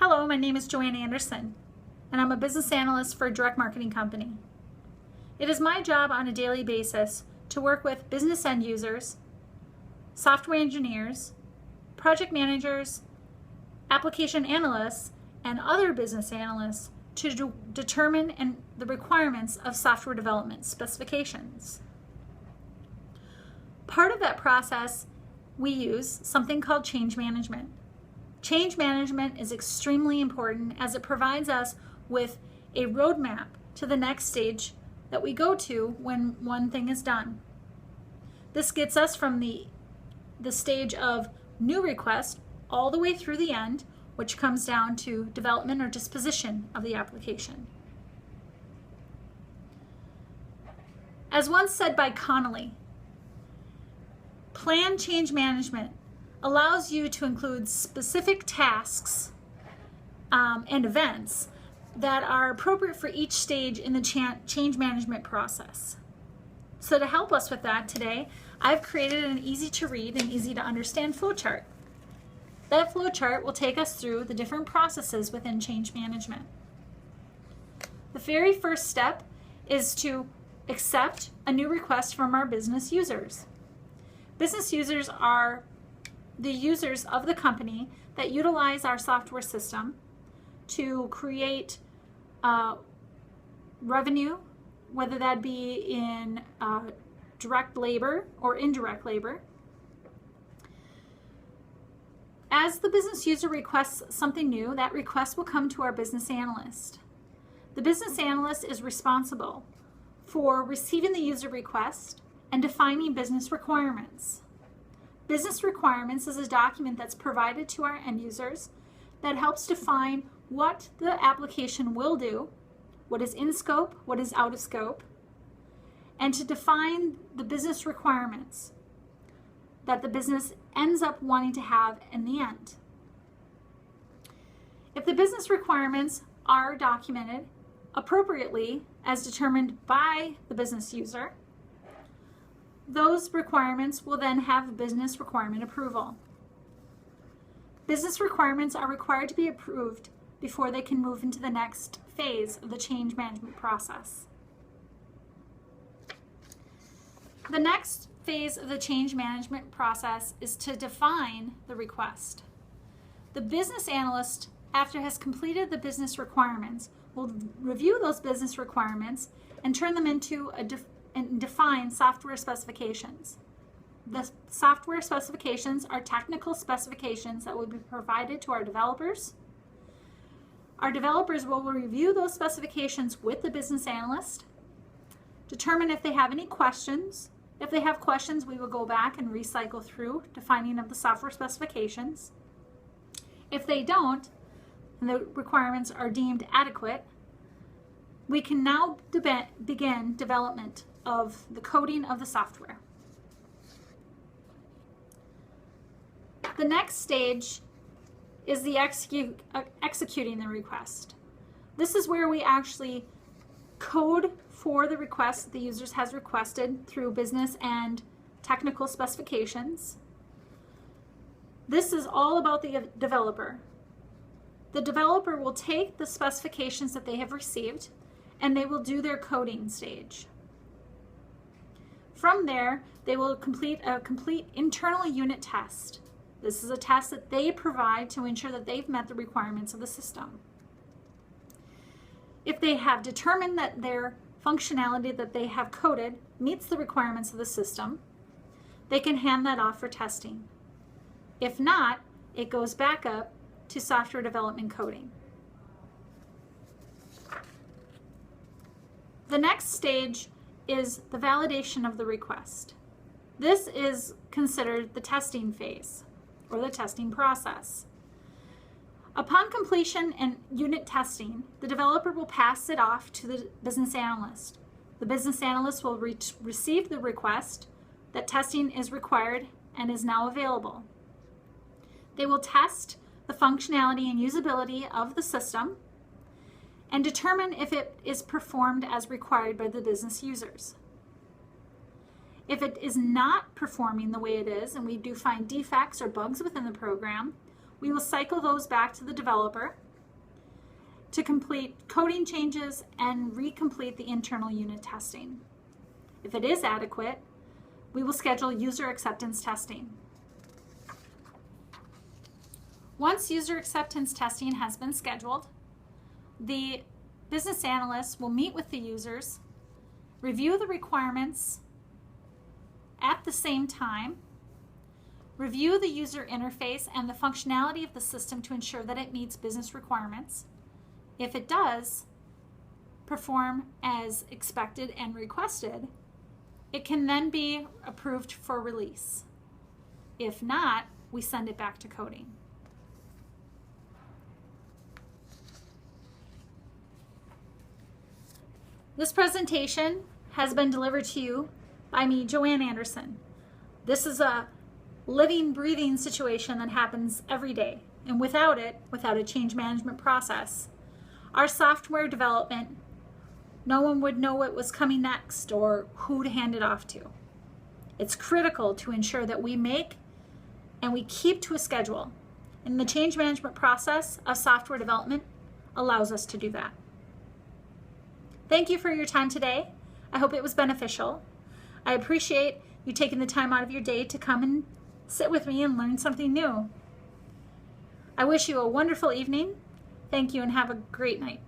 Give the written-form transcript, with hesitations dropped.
Hello, my name is Joanne Anderson, and I'm a business analyst for a direct marketing company. It is my job on a daily basis to work with business end users, software engineers, project managers, application analysts, and other business analysts to determine the requirements of software development specifications. Part of that process, we use something called change management. Change management is extremely important as it provides us with a roadmap to the next stage that we go to when one thing is done. This gets us from the stage of new request all the way through the end, which comes down to development or disposition of the application. As once said by Connolly, planned change management allows you to include specific tasks and events that are appropriate for each stage in the change management process. So to help us with that today, I've created an easy to read and easy to understand flowchart. That flowchart will take us through the different processes within change management. The very first step is to accept a new request from our business users. Business users are the users of the company that utilize our software system to create revenue, whether that be in direct labor or indirect labor. As the business user requests something new, that request will come to our business analyst. The business analyst is responsible for receiving the user request and defining business requirements. Business requirements is a document that's provided to our end users that helps define what the application will do, what is in scope, what is out of scope, and to define the business requirements that the business ends up wanting to have in the end. If the business requirements are documented appropriately as determined by the business user, those requirements will then have business requirement approval. Business requirements are required to be approved before they can move into the next phase of the change management process. The next phase of the change management process is to define the request. The business analyst, after has completed the business requirements, will review those business requirements and turn them into and define software specifications. The software specifications are technical specifications that will be provided to our developers. Our developers will review those specifications with the business analyst, determine if they have any questions. If they have questions, we will go back and recycle through defining of the software specifications. If they don't, and the requirements are deemed adequate, we can now begin development of the coding of the software. The next stage is the executing the request. This is where we actually code for the request that the user has requested through business and technical specifications. This is all about the developer. The developer will take the specifications that they have received and they will do their coding stage. From there, they will complete a complete internal unit test. This is a test that they provide to ensure that they've met the requirements of the system. If they have determined that their functionality that they have coded meets the requirements of the system, they can hand that off for testing. If not, it goes back up to software development coding. The next stage is the validation of the request. This is considered the testing phase or the testing process. Upon completion and unit testing, the developer will pass it off to the business analyst. The business analyst will receive the request that testing is required and is now available. They will test the functionality and usability of the system and determine if it is performed as required by the business users. If it is not performing the way it is, and we do find defects or bugs within the program, we will cycle those back to the developer to complete coding changes and recomplete the internal unit testing. If it is adequate, we will schedule user acceptance testing. Once user acceptance testing has been scheduled, the business analyst will meet with the users, review the requirements at the same time, review the user interface and the functionality of the system to ensure that it meets business requirements. If it does perform as expected and requested, it can then be approved for release. If not, we send it back to coding. This presentation has been delivered to you by me, Joanne Anderson. This is a living, breathing situation that happens every day. And without it, without a change management process, our software development, no one would know what was coming next or who to hand it off to. It's critical to ensure that we make and we keep to a schedule. And the change management process of software development allows us to do that. Thank you for your time today. I hope it was beneficial. I appreciate you taking the time out of your day to come and sit with me and learn something new. I wish you a wonderful evening. Thank you and have a great night.